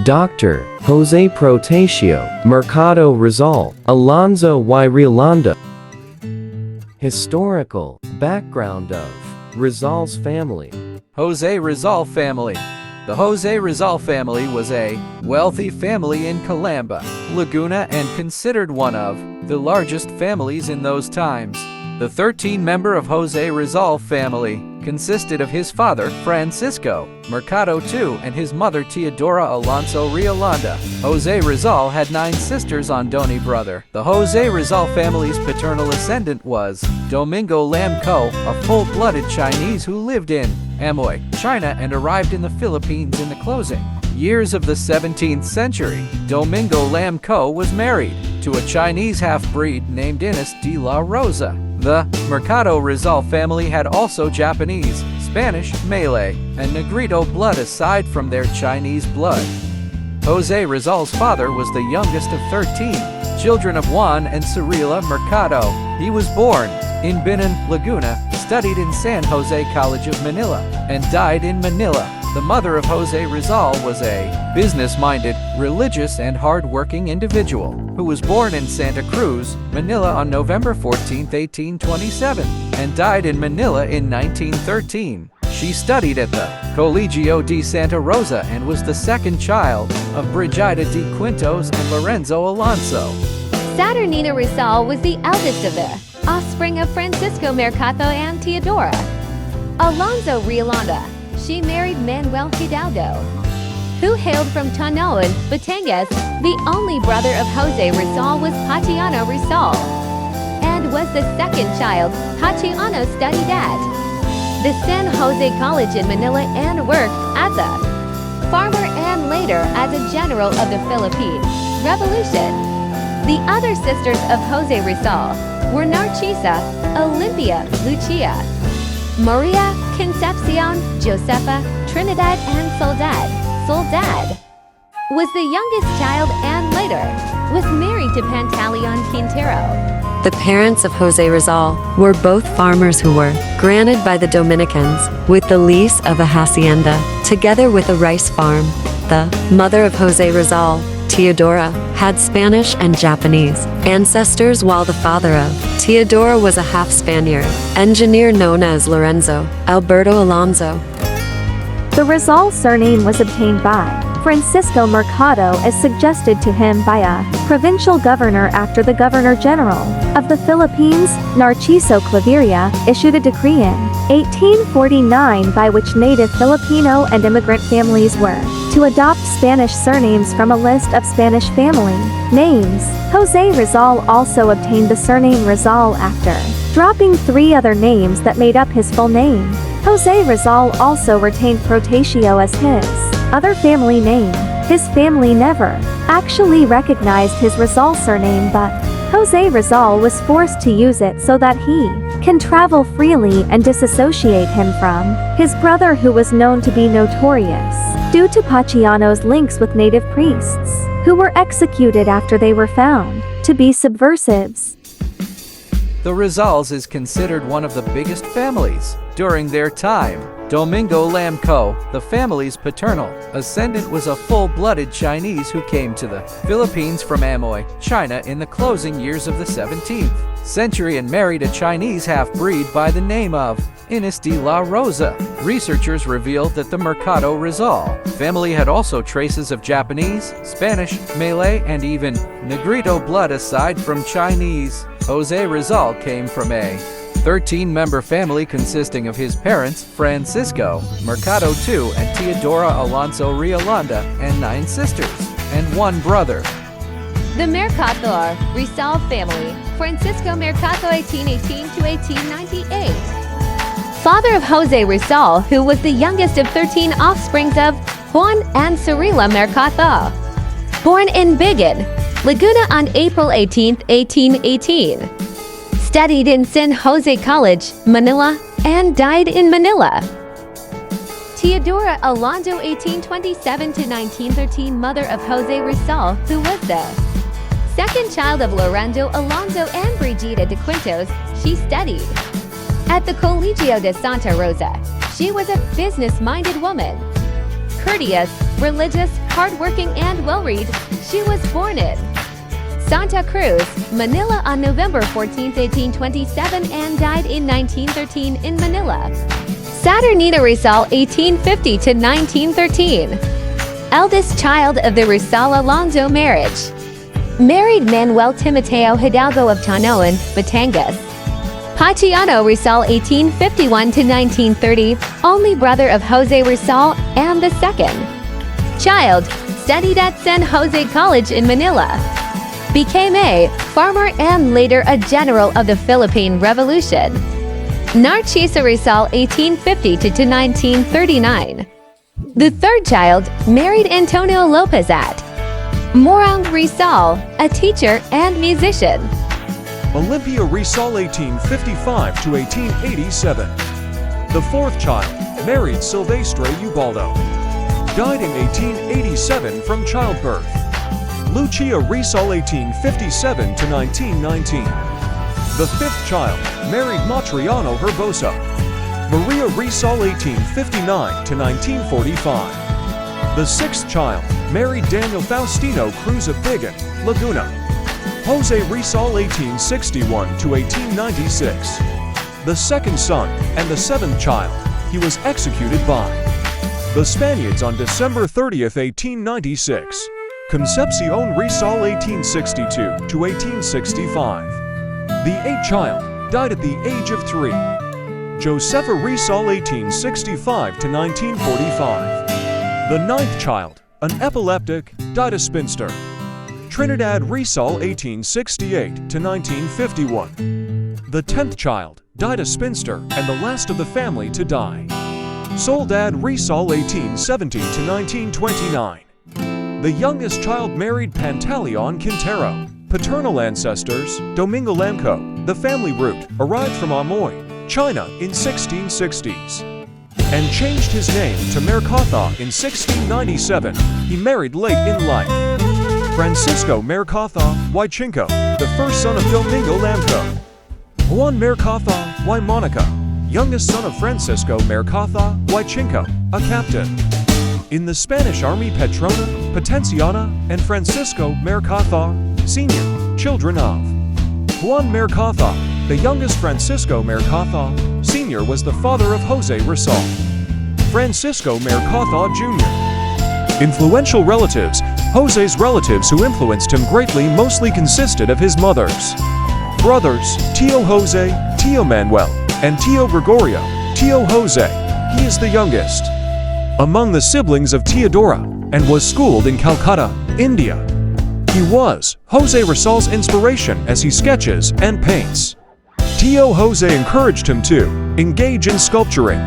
Dr. Jose Protasio, Mercado Rizal, Alonzo y Riolanda. Historical background of Rizal's family. Jose Rizal family. The Jose Rizal family was a wealthy family in Calamba, Laguna, and considered one of the largest families in those times. The 13-member of Jose Rizal family consisted of his father, Francisco Mercado II, and his mother, Teodora Alonso Riolanda. Jose Rizal had 9 sisters on Doni brother. The Jose Rizal family's paternal ascendant was Domingo Lam Co., a full-blooded Chinese who lived in Amoy, China, and arrived in the Philippines in the closing years of the 17th century. Domingo Lam Co. was married to a Chinese half-breed named Inés de la Rosa. The Mercado Rizal family had also Japanese, Spanish, Malay, and Negrito blood aside from their Chinese blood. Jose Rizal's father was the youngest of 13 children of Juan and Cirila Mercado. He was born in Binan, Laguna, studied in San Jose College of Manila, and died in Manila. The mother of Jose Rizal was a business-minded, religious, and hard-working individual who was born in Santa Cruz, Manila on November 14, 1827, and died in Manila in 1913. She studied at the Colegio de Santa Rosa and was the second child of Brigida de Quintos and Lorenzo Alonso. Saturnina Rizal was the eldest of the offspring of Francisco Mercado and Teodora Alonso Riolanda. She married Manuel Hidalgo, who hailed from Tanoan, Batangas. The only brother of Jose Rizal was Pachiano Rizal, and was the second child. Pachiano studied at the San Jose College in Manila and worked as a farmer and later as a general of the Philippine Revolution. The other sisters of Jose Rizal were Narcisa, Olympia, Lucia, Maria, Concepcion, Josefa, Trinidad, and Soledad. Soledad was the youngest child and later was married to Pantaleon Quintero. The parents of Jose Rizal were both farmers who were granted by the Dominicans with the lease of a hacienda, together with a rice farm. The mother of Jose Rizal, Teodora, had Spanish and Japanese ancestors, while the father of Teodora was a half-Spaniard engineer known as Lorenzo Alberto Alonso. The Rizal surname was obtained by Francisco Mercado as suggested to him by a provincial governor after the Governor-General of the Philippines, Narciso Claveria, issued a decree in 1849 by which native Filipino and immigrant families were to adopt Spanish surnames from a list of Spanish family names. Jose Rizal also obtained the surname Rizal after dropping 3 other names that made up his full name. Jose Rizal also retained Protasio as his other family name. His family never actually recognized his Rizal surname, but Jose Rizal was forced to use it so that he can travel freely and disassociate him from his brother, who was known to be notorious due to Pachiano's links with native priests, who were executed after they were found to be subversives. The Rizals is considered one of the biggest families during their time. Domingo Lam Co., the family's paternal ascendant, was a full-blooded Chinese who came to the Philippines from Amoy, China in the closing years of the 17th century and married a Chinese half-breed by the name of Inés de la Rosa. Researchers revealed that the Mercado Rizal family had also traces of Japanese, Spanish, Malay, and even Negrito blood aside from Chinese. Jose Rizal came from a 13-member family consisting of his parents, Francisco Mercado II and Teodora Alonso Riolanda, and 9 sisters, and 1 brother. The Mercado Rizal family, Francisco Mercado 1818 to 1898. Father of Jose Rizal, who was the youngest of 13 offsprings of Juan and Cirila Mercado. Born in Bigan, Laguna on April 18, 1818. Studied in San Jose College, Manila, and died in Manila. Teodora Alonso 1827 to 1913, mother of Jose Rizal, who was the second child of Lorenzo Alonso and Brigida de Quintos. She studied at the Colegio de Santa Rosa. She was a business-minded woman, courteous, religious, hardworking, and well-read, she was born in Santa Cruz, Manila on November 14, 1827 and died in 1913 in Manila. Saturnina Rizal 1850 to 1913. Eldest child of the Rizal-Alonso marriage. Married Manuel Timoteo Hidalgo of Tanoan, Batangas. Paciano Rizal 1851 to 1930, only brother of Jose Rizal and the second child, studied at San Jose College in Manila. Became a farmer and later a general of the Philippine Revolution. Narcisa Rizal 1850 to 1939. The third child, married Antonio Lopez at Morang Rizal, a teacher and musician. Olympia Rizal 1855 to 1887. The fourth child, married Silvestre Ubaldo. Died in 1887 from childbirth. Lucia Rizal 1857 to 1919. The fifth child, married Matriano Herbosa. Maria Rizal 1859 to 1945. The sixth child, married Daniel Faustino Cruz of Bigan, Laguna. Jose Rizal 1861 to 1896. The second son and the seventh child, he was executed by the Spaniards on December 30, 1896. Concepcion Rizal 1862 to 1865. The eighth child died at the age of 3. Josefa Rizal 1865 to 1945. The ninth child, an epileptic, died a spinster. Trinidad Rizal 1868 to 1951. The 10th child died a spinster and the last of the family to die. Soledad Rizal 1870 to 1929. The youngest child married Pantaleon Quintero. Paternal ancestors, Domingo Lamco, the family root, arrived from Amoy, China in 1660s and changed his name to Mercatha in 1697. He married late in life. Francisco Mercatha y Chinco, the first son of Domingo Lamco. Juan Mercatha y Monica, youngest son of Francisco Mercatha y Chinco, a captain in the Spanish Army. Petrona, Potenciana, and Francisco Mercatha, Sr., children of Juan Mercatha. The youngest Francisco Mercatha, Sr. was the father of Jose Rizal. Francisco Mercatha, Jr. Influential relatives. Jose's relatives who influenced him greatly mostly consisted of his mother's brothers, Tio Jose, Tio Manuel, and Tio Gregorio. Tio Jose, he is the youngest among the siblings of Teodora and was schooled in Calcutta, India. He was Jose Rizal's inspiration as he sketches and paints. Tio Jose encouraged him to engage in sculpturing.